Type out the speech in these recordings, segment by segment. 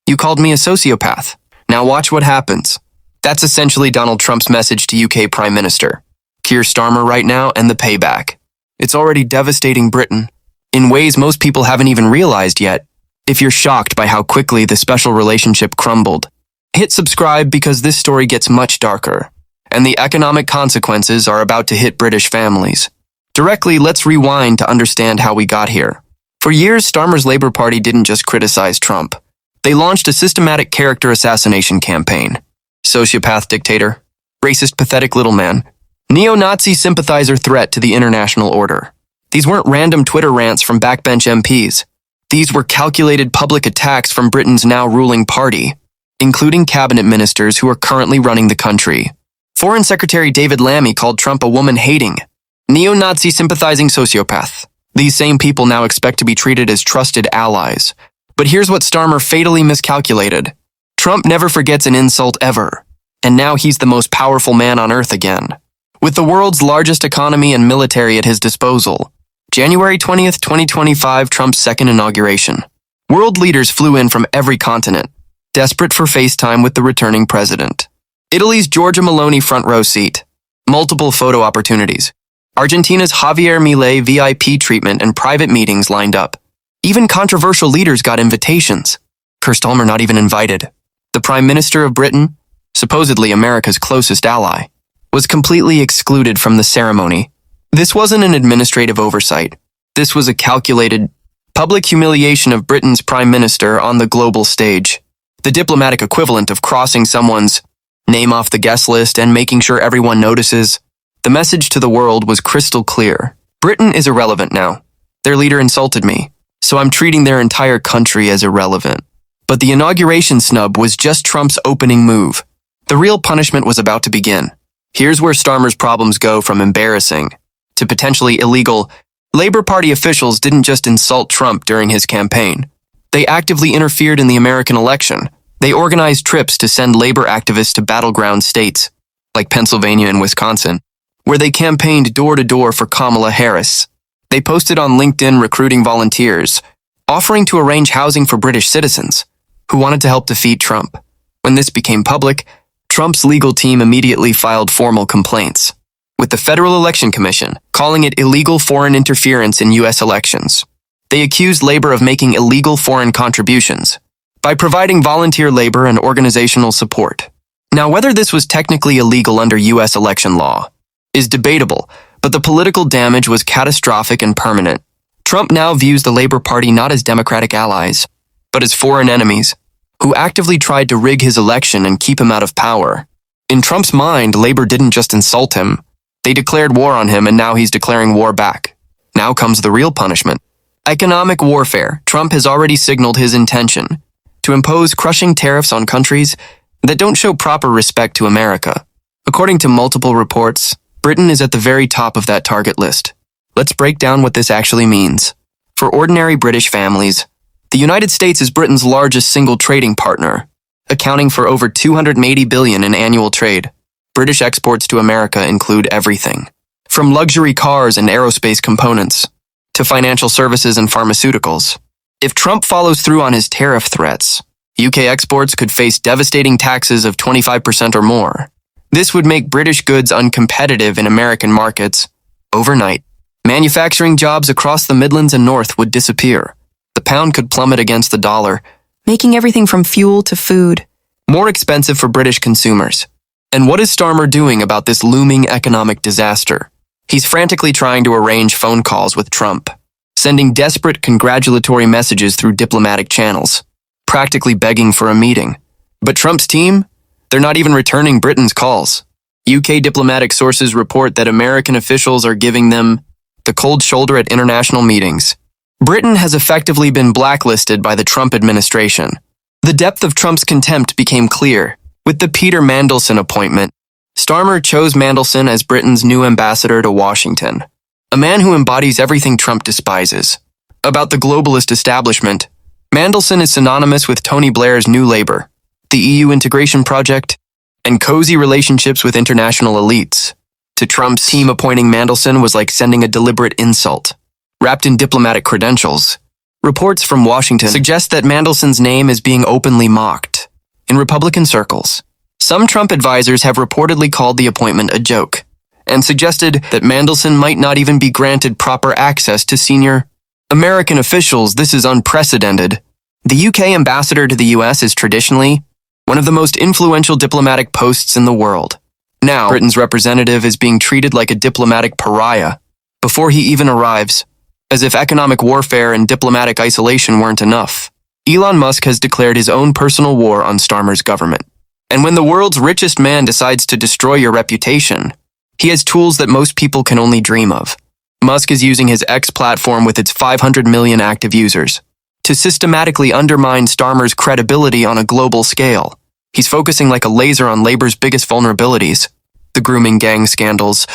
You called me a sociopath. Now watch what happens. That's essentially Donald Trump's message to UK Prime Minister Keir Starmer right now, and the payback. It's already devastating Britain in ways most people haven't even realized yet. If you're shocked by how quickly the special relationship crumbled, hit subscribe because this story gets much darker, and the economic consequences are about to hit British families. Directly, let's rewind to understand how we got here. For years, Starmer's Labour Party didn't just criticize Trump. They launched a systematic character assassination campaign. Sociopath dictator, racist pathetic little man, neo-Nazi sympathizer threat to the international order. These weren't random Twitter rants from backbench MPs. These were calculated public attacks from Britain's now ruling party, including cabinet ministers who are currently running the country. Foreign Secretary David Lammy called Trump a woman-hating, neo-Nazi sympathizing sociopath. These same people now expect to be treated as trusted allies. But here's what Starmer fatally miscalculated. Trump never forgets an insult ever, and now he's the most powerful man on earth again. With the world's largest economy and military at his disposal, January 20th, 2025, Trump's second inauguration. World leaders flew in from every continent, desperate for FaceTime with the returning president. Italy's Giorgia Meloni front row seat, multiple photo opportunities. Argentina's Javier Milei VIP treatment and private meetings lined up. Even controversial leaders got invitations. Keir Starmer not even invited. The Prime Minister of Britain, supposedly America's closest ally, was completely excluded from the ceremony. This wasn't an administrative oversight. This was a calculated, public humiliation of Britain's Prime Minister on the global stage. The diplomatic equivalent of crossing someone's name off the guest list and making sure everyone notices. The message to the world was crystal clear. Britain is irrelevant now. Their leader insulted me, so I'm treating their entire country as irrelevant. But the inauguration snub was just Trump's opening move. The real punishment was about to begin. Here's where Starmer's problems go from embarrassing to potentially illegal. Labour Party officials didn't just insult Trump during his campaign. They actively interfered in the American election. They organized trips to send labor activists to battleground states, like Pennsylvania and Wisconsin, where they campaigned door-to-door for Kamala Harris. They posted on LinkedIn recruiting volunteers, offering to arrange housing for British citizens who wanted to help defeat Trump. When this became public, Trump's legal team immediately filed formal complaints with the Federal Election Commission, calling it illegal foreign interference in U.S. elections. They accused labor of making illegal foreign contributions by providing volunteer labor and organizational support. Now, whether this was technically illegal under U.S. election law is debatable, but the political damage was catastrophic and permanent. Trump now views the Labour Party not as Democratic allies, but as foreign enemies who actively tried to rig his election and keep him out of power. In Trump's mind, Labour didn't just insult him. They declared war on him, and now he's declaring war back. Now comes the real punishment. Economic warfare. Trump has already signaled his intention to impose crushing tariffs on countries that don't show proper respect to America. According to multiple reports, Britain is at the very top of that target list. Let's break down what this actually means. For ordinary British families, the United States is Britain's largest single trading partner, accounting for over $280 billion in annual trade. British exports to America include everything, from luxury cars and aerospace components to financial services and pharmaceuticals. If Trump follows through on his tariff threats, UK exports could face devastating taxes of 25% or more. This would make British goods uncompetitive in American markets overnight. Manufacturing jobs across the Midlands and North would disappear. The pound could plummet against the dollar, making everything from fuel to food more expensive for British consumers. And what is Starmer doing about this looming economic disaster? He's frantically trying to arrange phone calls with Trump, sending desperate congratulatory messages through diplomatic channels, practically begging for a meeting. But Trump's team? They're not even returning Britain's calls. UK diplomatic sources report that American officials are giving them the cold shoulder at international meetings. Britain has effectively been blacklisted by the Trump administration. The depth of Trump's contempt became clear with the Peter Mandelson appointment. Starmer chose Mandelson as Britain's new ambassador to Washington, a man who embodies everything Trump despises. About the globalist establishment, Mandelson is synonymous with Tony Blair's New Labour, the EU integration project, and cozy relationships with international elites. To Trump's team, appointing Mandelson was like sending a deliberate insult, wrapped in diplomatic credentials. Reports from Washington suggest that Mandelson's name is being openly mocked. In Republican circles, some Trump advisors have reportedly called the appointment a joke and suggested that Mandelson might not even be granted proper access to senior American officials. This is unprecedented. The UK ambassador to the US is traditionally one of the most influential diplomatic posts in the world. Now, Britain's representative is being treated like a diplomatic pariah before he even arrives, as if economic warfare and diplomatic isolation weren't enough. Elon Musk has declared his own personal war on Starmer's government. And when the world's richest man decides to destroy your reputation, he has tools that most people can only dream of. Musk is using his X platform with its 500 million active users to systematically undermine Starmer's credibility on a global scale. He's focusing like a laser on Labor's biggest vulnerabilities: the grooming gang scandals,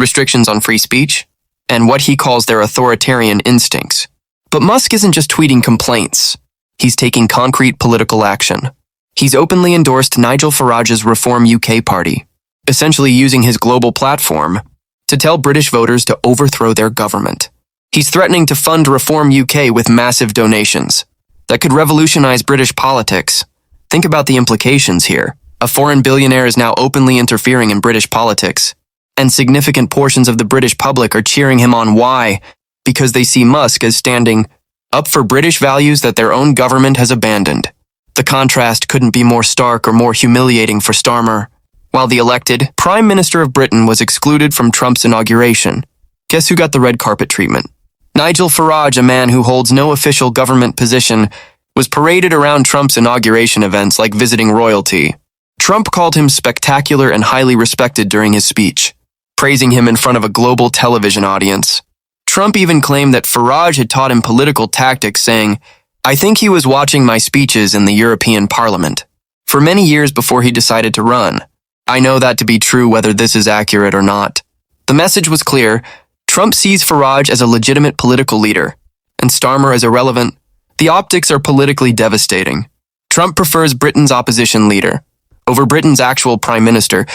restrictions on free speech, and what he calls their authoritarian instincts. But Musk isn't just tweeting complaints. He's taking concrete political action. He's openly endorsed Nigel Farage's Reform UK party, essentially using his global platform to tell British voters to overthrow their government. He's threatening to fund Reform UK with massive donations that could revolutionize British politics. Think about the implications here. A foreign billionaire is now openly interfering in British politics, and significant portions of the British public are cheering him on. Why? Because they see Musk as standing up for British values that their own government has abandoned. The contrast couldn't be more stark or more humiliating for Starmer. While the elected Prime Minister of Britain was excluded from Trump's inauguration, guess who got the red carpet treatment? Nigel Farage, a man who holds no official government position, was paraded around Trump's inauguration events like visiting royalty. Trump called him spectacular and highly respected during his speech, praising him in front of a global television audience. Trump even claimed that Farage had taught him political tactics, saying, "I think he was watching my speeches in the European Parliament for many years before he decided to run. I know that to be true, whether this is accurate or not." The message was clear. Trump sees Farage as a legitimate political leader, and Starmer as irrelevant. The optics are politically devastating. Trump prefers Britain's opposition leader over Britain's actual prime minister.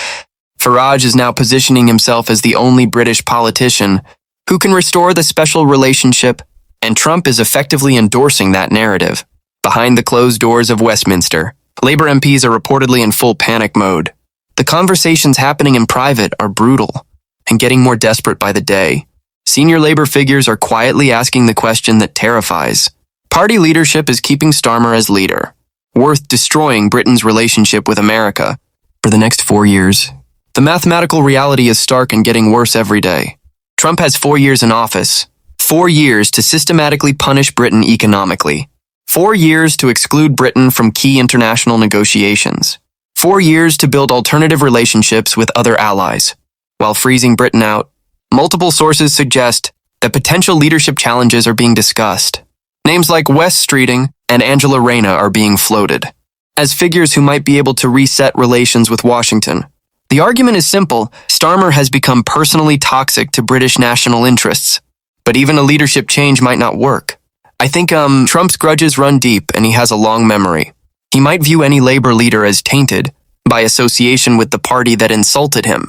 Farage is now positioning himself as the only British politician who can restore the special relationship, and Trump is effectively endorsing that narrative. Behind the closed doors of Westminster, Labour MPs are reportedly in full panic mode. The conversations happening in private are brutal and getting more desperate by the day. Senior Labour figures are quietly asking the question that terrifies. Party leadership is keeping Starmer as leader, worth destroying Britain's relationship with America for the next 4 years. The mathematical reality is stark and getting worse every day. Trump has 4 years in office, 4 years to systematically punish Britain economically, 4 years to exclude Britain from key international negotiations, 4 years to build alternative relationships with other allies, while freezing Britain out. Multiple sources suggest that potential leadership challenges are being discussed. Names like Wes Streeting and Angela Rayner are being floated as figures who might be able to reset relations with Washington. The argument is simple. Starmer has become personally toxic to British national interests, but even a leadership change might not work. I think Trump's grudges run deep and he has a long memory. He might view any Labour leader as tainted by association with the party that insulted him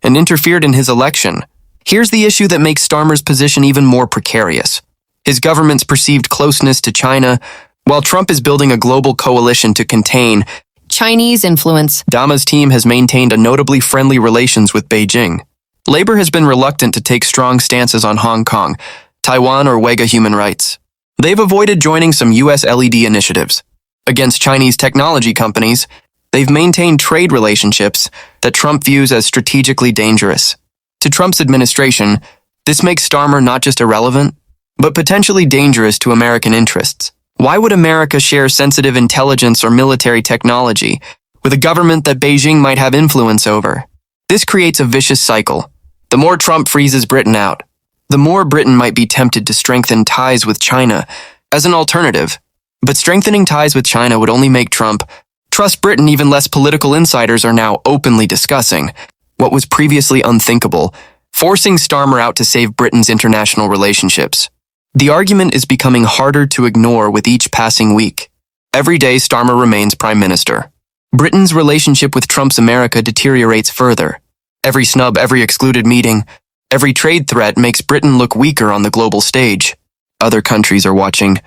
and interfered in his election. Here's the issue that makes Starmer's position even more precarious: his government's perceived closeness to China, while Trump is building a global coalition to contain Chinese influence. Dama's team has maintained a notably friendly relations with Beijing. Labour has been reluctant to take strong stances on Hong Kong, Taiwan, or Uyghur human rights. They've avoided joining some U.S. LED initiatives. Against Chinese technology companies, they've maintained trade relationships that Trump views as strategically dangerous. To Trump's administration, this makes Starmer not just irrelevant, but potentially dangerous to American interests. Why would America share sensitive intelligence or military technology with a government that Beijing might have influence over? This creates a vicious cycle. The more Trump freezes Britain out, the more Britain might be tempted to strengthen ties with China as an alternative. But strengthening ties with China would only make Trump trust Britain. Even less political insiders are now openly discussing what was previously unthinkable, forcing Starmer out to save Britain's international relationships. The argument is becoming harder to ignore with each passing week. Every day Starmer remains Prime Minister, Britain's relationship with Trump's America deteriorates further. Every snub, every excluded meeting, every trade threat makes Britain look weaker on the global stage. Other countries are watching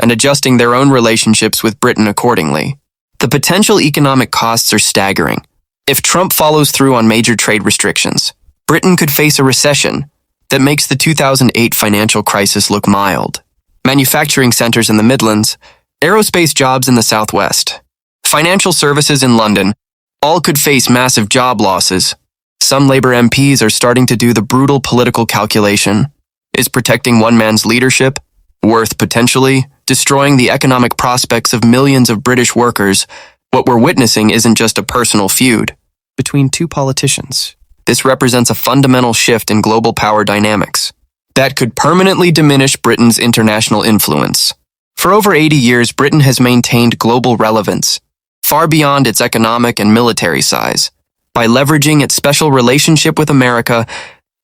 and adjusting their own relationships with Britain accordingly. The potential economic costs are staggering. If Trump follows through on major trade restrictions, Britain could face a recession that makes the 2008 financial crisis look mild. Manufacturing centers in the Midlands, aerospace jobs in the Southwest, financial services in London, all could face massive job losses. Some Labour MPs are starting to do the brutal political calculation. Is protecting one man's leadership worth potentially destroying the economic prospects of millions of British workers? What we're witnessing isn't just a personal feud between two politicians. This represents a fundamental shift in global power dynamics that could permanently diminish Britain's international influence. For over 80 years, Britain has maintained global relevance, far beyond its economic and military size. By leveraging its special relationship with America,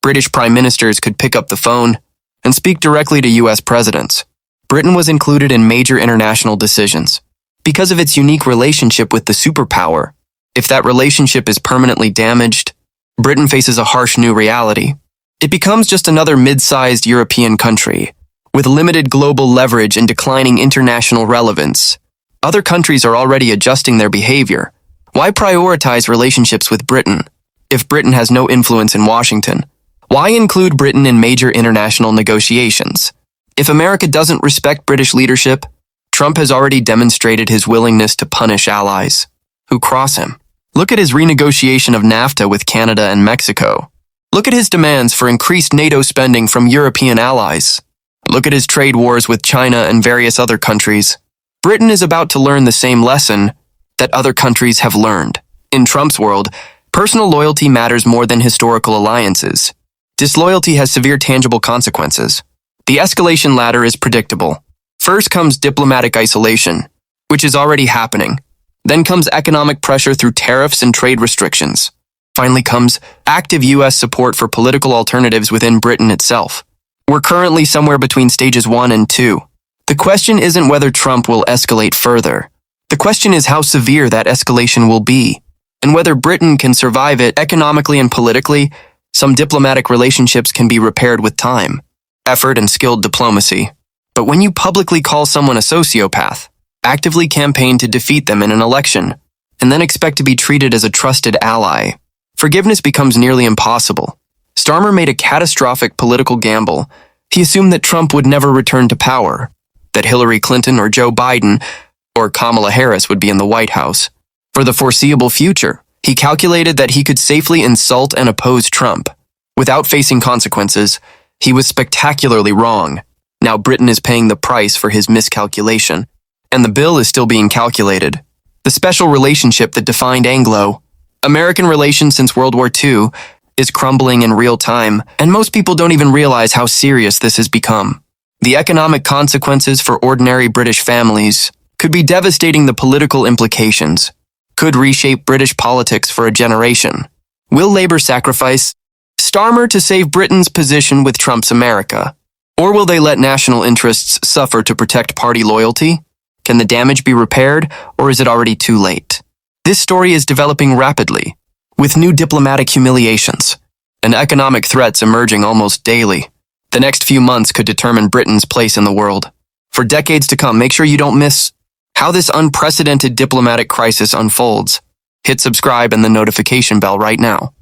British prime ministers could pick up the phone and speak directly to U.S. presidents. Britain was included in major international decisions because of its unique relationship with the superpower. If that relationship is permanently damaged, Britain faces a harsh new reality. It becomes just another mid-sized European country, with limited global leverage and declining international relevance. Other countries are already adjusting their behavior. Why prioritize relationships with Britain if Britain has no influence in Washington? Why include Britain in major international negotiations? If America doesn't respect British leadership, Trump has already demonstrated his willingness to punish allies who cross him. Look at his renegotiation of NAFTA with Canada and Mexico. Look at his demands for increased NATO spending from European allies. Look at his trade wars with China and various other countries. Britain is about to learn the same lesson that other countries have learned. In Trump's world, personal loyalty matters more than historical alliances. Disloyalty has severe tangible consequences. The escalation ladder is predictable. First comes diplomatic isolation, which is already happening. Then comes economic pressure through tariffs and trade restrictions. Finally comes active U.S. support for political alternatives within Britain itself. We're currently somewhere between stages 1 and 2. The question isn't whether Trump will escalate further. The question is how severe that escalation will be, and whether Britain can survive it economically and politically. Some diplomatic relationships can be repaired with time, effort, and skilled diplomacy. But when you publicly call someone a sociopath, actively campaign to defeat them in an election, and then expect to be treated as a trusted ally, forgiveness becomes nearly impossible. Starmer made a catastrophic political gamble. He assumed that Trump would never return to power, that Hillary Clinton or Joe Biden or Kamala Harris would be in the White House. For the foreseeable future, he calculated that he could safely insult and oppose Trump without facing consequences. He was spectacularly wrong. Now Britain is paying the price for his miscalculation, and the bill is still being calculated. The special relationship that defined Anglo-American relations since World War II is crumbling in real time, and most people don't even realize how serious this has become. The economic consequences for ordinary British families could be devastating. The political implications could reshape British politics for a generation. Will Labour sacrifice Starmer to save Britain's position with Trump's America? Or will they let national interests suffer to protect party loyalty? Can the damage be repaired, or is it already too late? This story is developing rapidly, with new diplomatic humiliations and economic threats emerging almost daily. The next few months could determine Britain's place in the world. For decades to come, make sure you don't miss how this unprecedented diplomatic crisis unfolds. Hit subscribe and the notification bell right now.